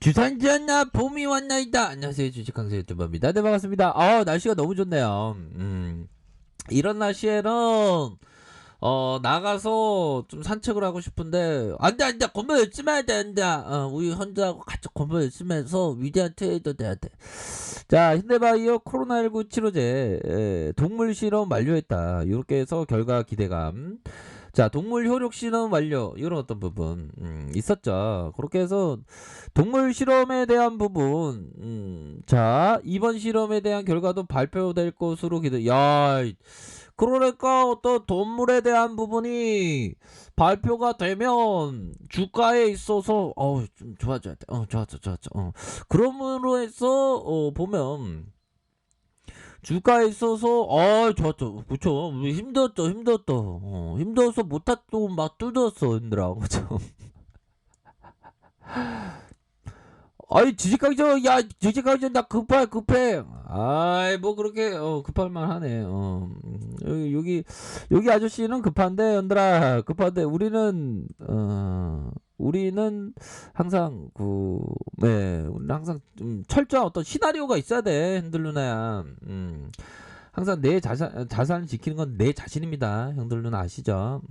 주산지었나 봄이 왔나이다. 안녕하세요, 주식강사 유튜버입니다. 네, 반갑습니다. 날씨가 너무 좋네요. 이런 날씨에는 나가서 좀 산책을 하고 싶은데 안돼 건물 열심히 해야 된다. 우리 혼자하고 같이 건물 열심히 해서 위대한 트레이더 돼야 돼. 자, 현대바이오 코로나19 치료제 동물 실험 완료했다. 이렇게 해서 결과 기대감. 자, 동물 효력 실험 완료. 이런 어떤 부분 있었죠. 그렇게 해서 동물 실험에 대한 부분, 자, 이번 실험에 대한 결과도 발표될 것으로 기대. 야, 그러니까 어떤 동물에 대한 부분이 발표가 되면 주가에 있어서 좀 좋아져야 돼. 좋았죠. 그러므로 해서 보면 주가에 있어서 좋았죠. 그쵸. 힘들었죠. 힘들어서 못했고 막 뚫었어 힘들어. 그쵸. 아이 지식강조 야 지식강조 나 급해. 아이 뭐 그렇게 급할 만하네. 여기 아저씨는 급한데 연들아 급한데 우리는 항상 우리는 항상 좀 철저한 어떤 시나리오가 있어야 돼 핸들 누나야. 항상 내 자산을 지키는 건 내 자신입니다 형들 누나 아시죠?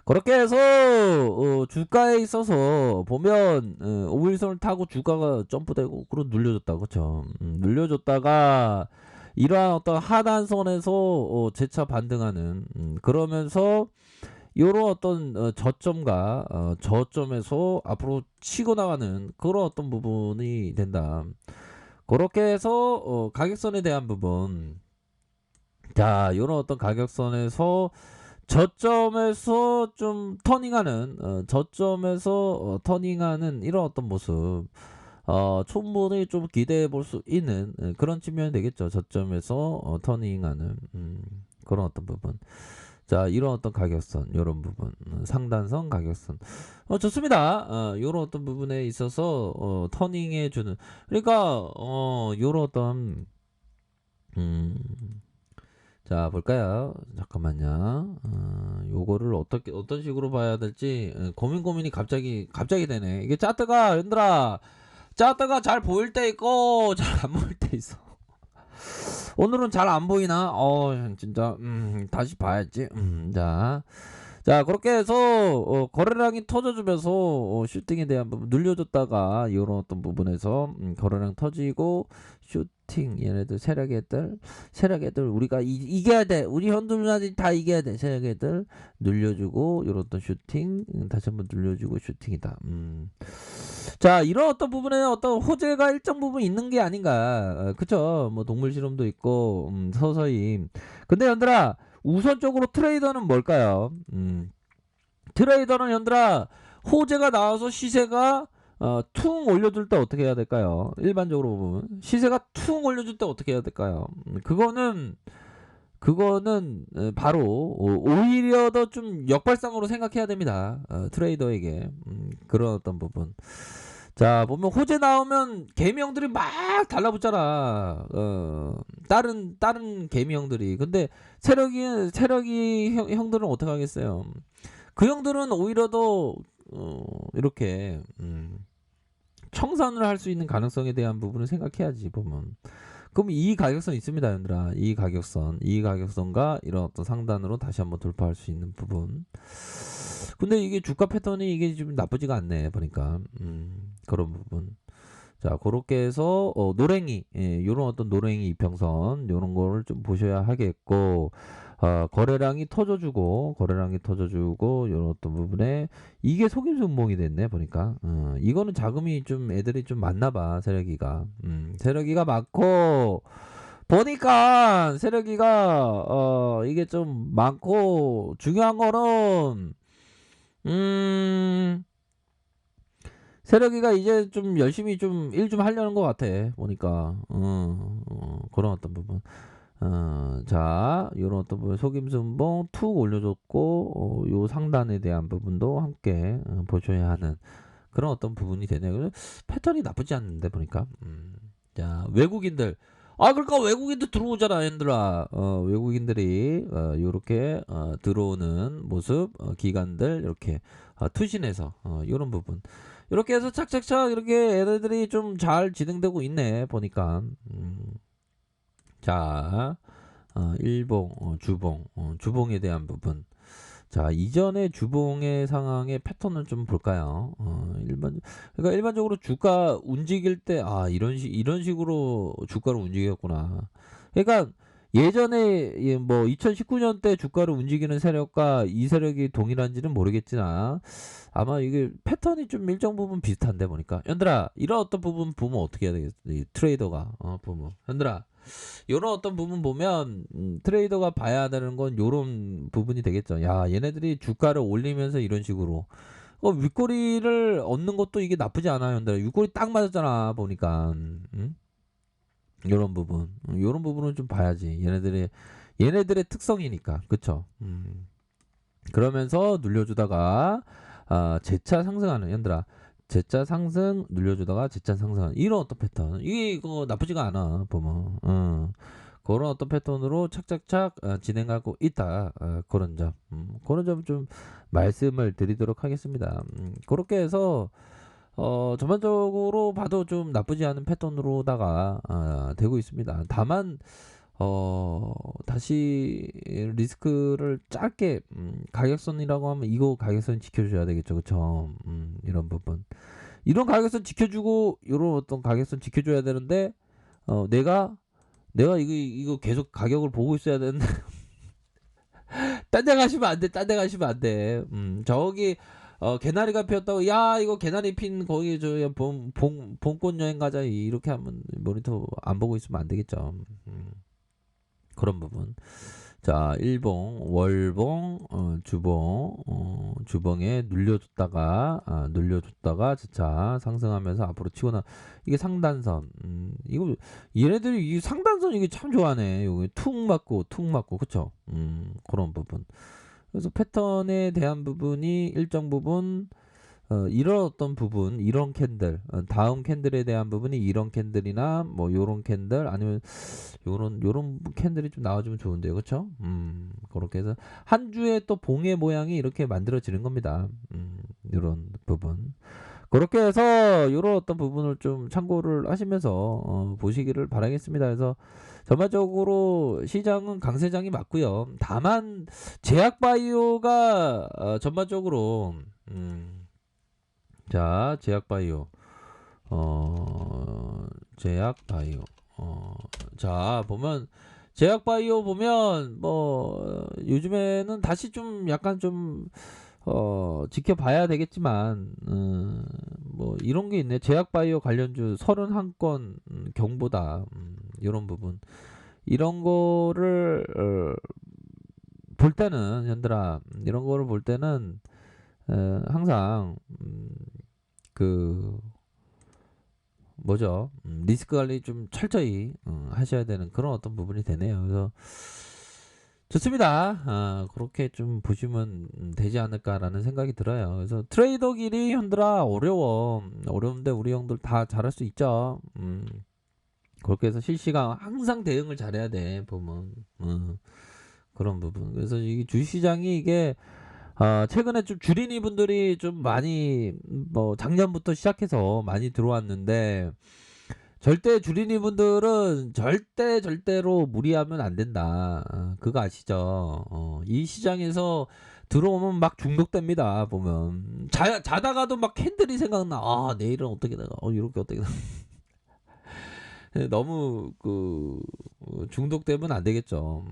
그렇게 해서 주가에 있어서 보면 5일선을 타고 주가가 점프되고 그런 눌려줬다 그쵸. 눌려줬다가 이러한 어떤 하단선에서 재차 반등하는 그러면서 요런 어떤 저점과 저점에서 앞으로 치고 나가는 그런 어떤 부분이 된다. 그렇게 해서 가격선에 대한 부분, 자 요런 어떤 가격선에서 저점에서 좀 터닝하는 저점에서 터닝하는 이런 어떤 모습 충분히 좀 기대해 볼 수 있는 그런 측면이 되겠죠. 저점에서 터닝하는 그런 어떤 부분. 자 이런 어떤 가격선 이런 부분 상단선 가격선 좋습니다. 이런 어떤 부분에 있어서 터닝해 주는 그러니까 이런 어떤 자 볼까요? 잠깐만요. 요거를 어떤 식으로 봐야 될지 고민이 갑자기 되네. 이게 차트가 얘들아 차트가 잘 보일 때 있고 잘 안 보일 때 있어. 오늘은 잘 안 보이나? 진짜 다시 봐야지. 자 그렇게 해서 거래량이 터져주면서 슈팅에 대한 부분 늘려줬다가 이런 어떤 부분에서 거래량 터지고 슈팅 얘네들 세력애들 우리가 이겨야 돼. 우리 현들분들이 다 이겨야 돼. 세력애들 늘려주고 이런 어떤 슈팅 다시 한번 늘려주고 슈팅이다. 자 이런 어떤 부분에 어떤 호재가 일정 부분 있는 게 아닌가. 그쵸. 뭐 동물 실험도 있고 서서히. 근데 연들아 우선적으로 트레이더는 뭘까요? 트레이더는 연들아 호재가 나와서 시세가 퉁 올려줄 때 어떻게 해야 될까요? 일반적으로 보면 시세가 퉁 올려줄 때 어떻게 해야 될까요? 그거는 바로 오히려 더 좀 역발상으로 생각해야 됩니다. 트레이더에게 그런 어떤 부분. 자 보면 호재 나오면 개미형들이 막 달라붙잖아. 다른 개미형들이. 근데 세력이 형들은 어떻게 하겠어요? 그 형들은 오히려 더 이렇게 청산을 할 수 있는 가능성에 대한 부분을 생각해야지 보면. 그럼 이 가격선 있습니다, 얘들아. 이 가격선과 이런 어떤 상단으로 다시 한번 돌파할 수 있는 부분. 근데 이게 주가 패턴이 이게 좀 나쁘지가 않네 보니까. 그런 부분. 자, 그렇게 해서 노랭이, 요런 어떤 노랭이 이평선 요런 거를 좀 보셔야 하겠고, 거래량이 터져주고 요런 어떤 부분에 이게 속임수봉이 됐네 보니까. 이거는 자금이 좀 애들이 좀 많나봐 세력이가 많고 보니까 세력이가 이게 좀 많고 중요한 거는 세력이가 이제 좀 열심히 좀 일 좀 하려는 것 같아 보니까. 그런 어떤 부분. 자 요런 어떤 부분 속임수봉 툭 올려줬고 요 상단에 대한 부분도 함께 보셔야 하는 그런 어떤 부분이 되네요. 패턴이 나쁘지 않는데 보니까. 자 외국인들 그러니까 외국인들 들어오잖아 얘들아. 외국인들이 요렇게 들어오는 모습 기관들 이렇게 투신해서 요런 부분 이렇게 해서 착착착 이렇게 얘네들이 좀 잘 진행되고 있네 보니까. 자, 일봉, 주봉, 주봉에 대한 부분. 자, 이전의 주봉의 상황의 패턴을 좀 볼까요? 그러니까 일반적으로 주가 움직일 때, 이런 식으로 주가를 움직였구나. 그러니까 예전에 뭐 2019년 때 주가를 움직이는 세력과 이 세력이 동일한지는 모르겠지만 아마 이게 패턴이 좀 일정 부분 비슷한데 보니까. 현들아, 이런 어떤 부분 보면 어떻게 해야 되겠어? 이 트레이더가 보면 현들아. 요런 어떤 부분 보면 트레이더가 봐야 되는 건 요런 부분이 되겠죠. 야, 얘네들이 주가를 올리면서 이런 식으로 윗꼬리를 얻는 것도 이게 나쁘지 않아요. 근데 윗꼬리 딱 맞았잖아 보니까. 요런 부분, 요런 부분은 좀 봐야지. 얘네들의 특성이니까, 그쵸? 그러면서 눌려주다가 재차 상승하는 현들아. 재차 상승 눌려주다가 재차 상승하는 이런 어떤 패턴, 이거 나쁘지가 않아 보면. 그런 어떤 패턴으로 착착착 진행하고 있다. 그런 점, 그런 점 좀 말씀을 드리도록 하겠습니다. 그렇게 해서 전반적으로 봐도 좀 나쁘지 않은 패턴으로다가 되고 있습니다. 다만 다시 리스크를 짧게 가격선이라고 하면 이거 가격선 지켜줘야 되겠죠, 그쵸? 이런 가격선 지켜주고 요런 어떤 가격선 지켜줘야 되는데 내가 이거 계속 가격을 보고 있어야 되는데 딴 데 가시면 안 돼. 딴 데 가시면 안 돼. 저기 개나리가 피었다고 야 이거 개나리 핀 거기 저 봄꽃 여행 가자 이렇게 하면 모니터 안 보고 있으면 안 되겠죠. 그런 부분. 자, 일봉, 월봉, 주봉, 주봉에 눌려줬다가 진짜 상승하면서 앞으로 치고나 이게 상단선. 이거 얘네들이 이 상단선 이게 참 좋아하네. 여기 툭 맞고 그쵸? 그런 부분. 그래서 패턴에 대한 부분이 일정 부분 이런 어떤 부분, 이런 캔들, 다음 캔들에 대한 부분이 이런 캔들이나 뭐 요런 캔들 아니면 요런 캔들이 좀 나와주면 좋은데요, 그렇죠? 그렇게 해서 한 주에 또 봉의 모양이 이렇게 만들어지는 겁니다. 요런 부분. 그렇게 해서 요런 어떤 부분을 좀 참고를 하시면서 보시기를 바라겠습니다. 그래서 전반적으로 시장은 강세장이 맞고요. 다만 제약바이오가 전반적으로 자, 제약바이오. 제약바이오. 자, 보면, 제약바이오 보면, 뭐, 요즘에는 다시 좀 약간 좀, 지켜봐야 되겠지만, 뭐, 이런 게 있네. 제약바이오 관련주 31건 경보다, 이런 부분. 이런 거를, 볼 때는, 현들아, 이런 거를 볼 때는, 항상, 그 뭐죠? 리스크 관리 좀 철저히 하셔야 되는 그런 어떤 부분이 되네요. 그래서 좋습니다. 그렇게 좀 보시면 되지 않을까라는 생각이 들어요. 그래서 트레이더끼리 현들아 어려운데 우리 형들 다 잘할 수 있죠. 그렇게 해서 실시간 항상 대응을 잘해야 돼 보면 그런 부분. 그래서 이 주시장이 이게 최근에 좀 주린이 분들이 좀 많이 뭐 작년부터 시작해서 많이 들어왔는데 절대 주린이 분들은 절대로 무리하면 안 된다. 그거 아시죠? 이 시장에서 들어오면 막 중독됩니다. 보면 자다가도 막 캔들이 생각나. 내일은 어떻게 나가? 이렇게 어떻게 나가? 너무 중독되면 안 되겠죠.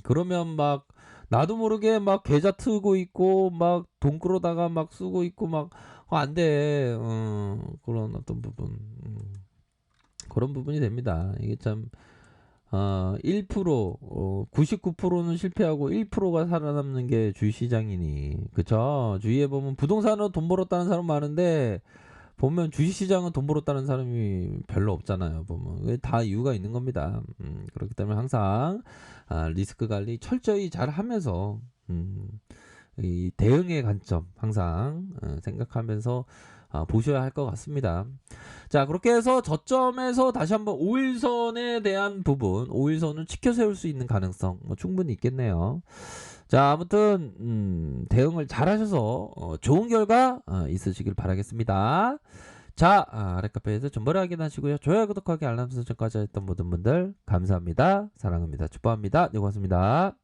그러면 막 나도 모르게 막 계좌 트고 있고 막 돈 끌어다가 막 쓰고 있고 막 안 돼. 그런 어떤 부분. 그런 부분이 됩니다. 이게 참 1% 99%는 실패하고 1%가 살아남는 게 주식시장이니 그쵸? 주위에 보면 부동산으로 돈 벌었다는 사람 많은데 보면 주식시장은 돈 벌었다는 사람이 별로 없잖아요. 보면 다 이유가 있는 겁니다. 그렇기 때문에 항상 리스크 관리 철저히 잘 하면서 이 대응의 관점 항상 생각하면서 보셔야 할 것 같습니다. 자, 그렇게 해서 저점에서 다시 한번 5일선에 대한 부분, 5일선을 지켜 세울 수 있는 가능성 충분히 있겠네요. 자, 아무튼 대응을 잘 하셔서 좋은 결과 있으시길 바라겠습니다. 자, 아랫카페에서 정보를 확인하시고요. 좋아요, 구독하기, 알람 설정까지 했던 모든 분들 감사합니다. 사랑합니다. 축복합니다. 네, 고맙습니다.